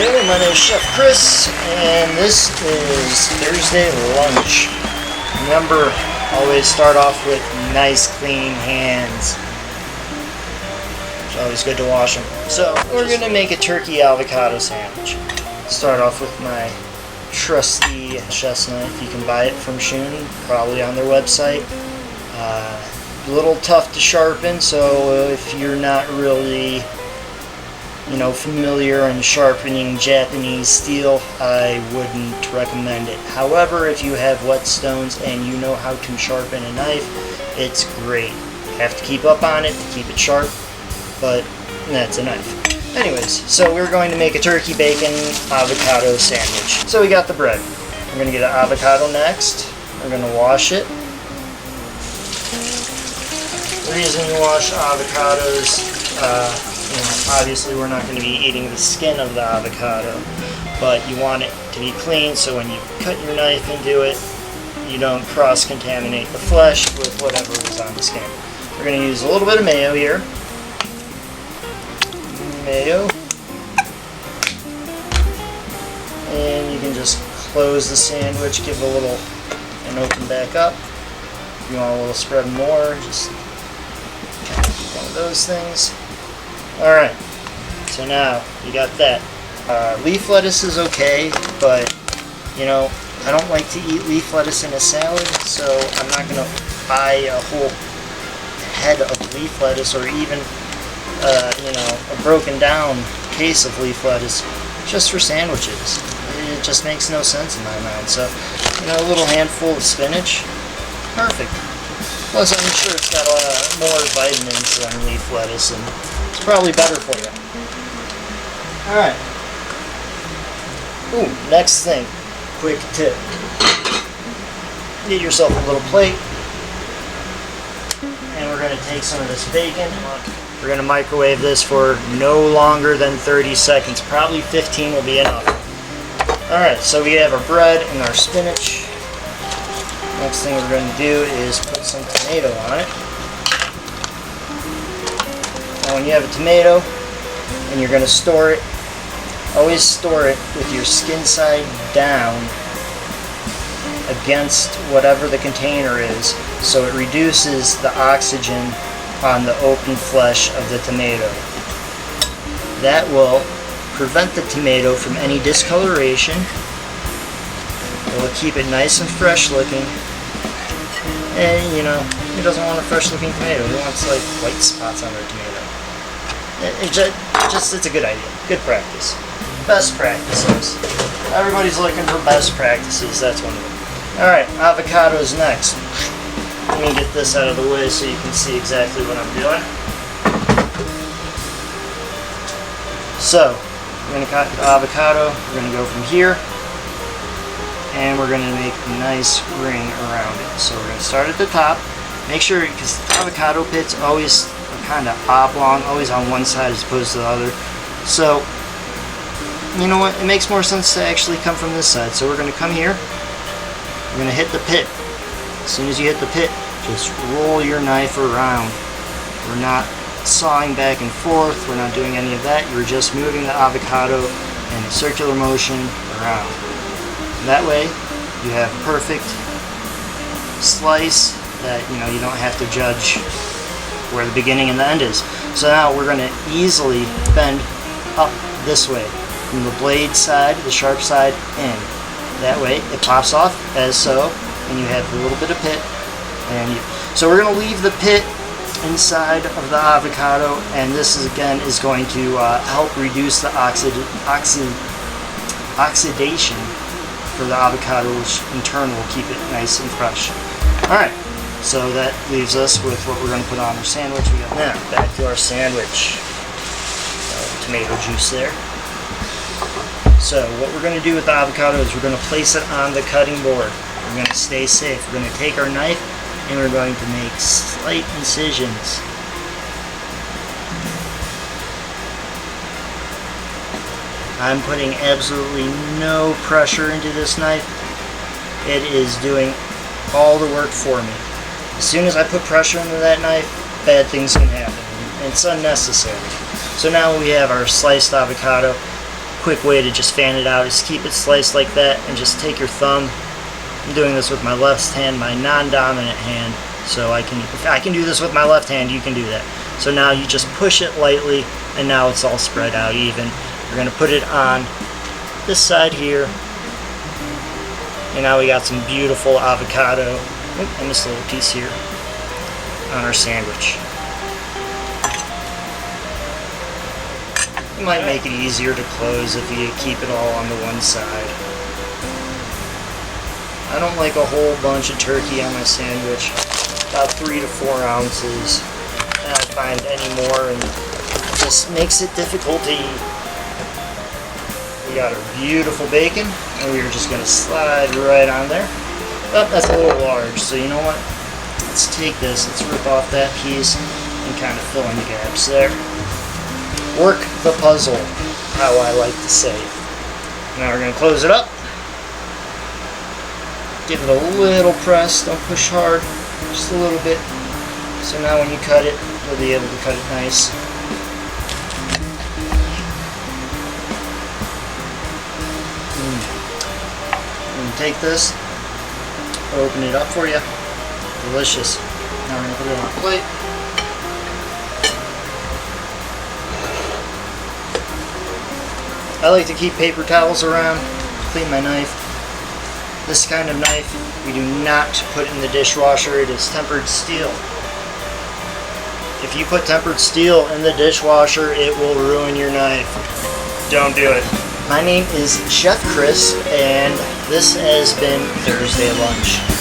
Hey, my name is Chef Chris, and this is Thursday lunch. Remember, always start off with nice clean hands. It's always good to wash them. So, we're going to make a turkey avocado sandwich. Start off with my trusty chef's knife. You can buy it from Shun, probably on their website. A little tough to sharpen, so if you're not really familiar in sharpening Japanese steel, I wouldn't recommend it. However, if you have whetstones and you know how to sharpen a knife, it's great. You have to keep up on it to keep it sharp, but that's a knife. Anyways, so we're going to make a turkey bacon avocado sandwich. So we got the bread. We're going to get an avocado next. We're going to wash it. The reason you wash avocados, obviously we're not going to be eating the skin of the avocado, but you want it to be clean so when you cut your knife into it, you don't cross-contaminate the flesh with whatever is on the skin. We're going to use a little bit of mayo here. Mayo. And you can just close the sandwich, give it a little, and open back up. If you want a little spread more, just one of those things. Alright, so now you got that. Leaf lettuce is okay, but I don't like to eat leaf lettuce in a salad, so I'm not going to buy a whole head of leaf lettuce or even a broken down case of leaf lettuce just for sandwiches. It just makes no sense in my mind. So, a little handful of spinach, perfect. Plus, I'm sure it's got a lot more vitamins than leaf lettuce, and it's probably better for you. Alright. Ooh, next thing. Quick tip. Get yourself a little plate. And we're going to take some of this bacon. We're going to microwave this for no longer than 30 seconds. Probably 15 will be enough. Alright, so we have our bread and our spinach. Next thing we're going to do is put some tomato on it. Now when you have a tomato and you're going to store it, always store it with your skin side down against whatever the container is, so it reduces the oxygen on the open flesh of the tomato. That will prevent the tomato from any discoloration. It will keep it nice and fresh looking. And he doesn't want a fresh looking tomato. He wants like white spots on their tomato. It's a good idea. Good practice. Best practices. Everybody's looking for best practices. That's one of them. Alright, avocados next. Let me get this out of the way so you can see exactly what I'm doing. So, we're going to cut the avocado. We're going to go from here. And we're going to make a nice ring around it. So we're going to start at the top. Make sure, because avocado pits always are kind of oblong, always on one side as opposed to the other. So, you know what? It makes more sense to actually come from this side. So we're going to come here. We're going to hit the pit. As soon as you hit the pit, just roll your knife around. We're not sawing back and forth. We're not doing any of that. You're just moving the avocado in a circular motion around. That way, you have a perfect slice that you don't have to judge where the beginning and the end is. So now we're going to easily bend up this way from the blade side, the sharp side, in. That way, it pops off as so, and you have a little bit of pit. So we're going to leave the pit inside of the avocado, and this again is going to help reduce the oxidation for the avocado, which in turn will keep it nice and fresh. Alright, so that leaves us with what we're going to put on our sandwich. We got now back to our sandwich. Tomato juice there. So what we're going to do with the avocado is we're going to place it on the cutting board. We're going to stay safe. We're going to take our knife and we're going to make slight incisions. I'm putting absolutely no pressure into this knife. It is doing all the work for me. As soon as I put pressure into that knife, bad things can happen. It's unnecessary. So now we have our sliced avocado. quick way to just fan it out is keep it sliced like that and just take your thumb. I'm doing this with my left hand, my non-dominant hand, so if I can do this with my left hand, you can do that. So now you just push it lightly, and now it's all spread out even. We're going to put it on this side here, and now we got some beautiful avocado. Oh, I missed a little piece here on our sandwich. It might make it easier to close if you keep it all on the one side. I don't like a whole bunch of turkey on my sandwich, about 3 to 4 ounces. And I find any more, and it just makes it difficult to eat. We got our beautiful bacon, and we are just going to slide right on there. Oh, that's a little large, so you know what? Let's take this, let's rip off that piece and kind of fill in the gaps there. Work the puzzle, how I like to say it. Now we're going to close it up. Give it a little press, don't push hard, just a little bit. So now when you cut it, you'll be able to cut it nice. And take this, open it up for you. Delicious. Now we're going to put it on a plate. I like to keep paper towels around, clean my knife. This kind of knife, we do not put in the dishwasher. It is tempered steel. If you put tempered steel in the dishwasher, it will ruin your knife. Don't do it. My name is Chef Chris, and this has been Thursday Lunch.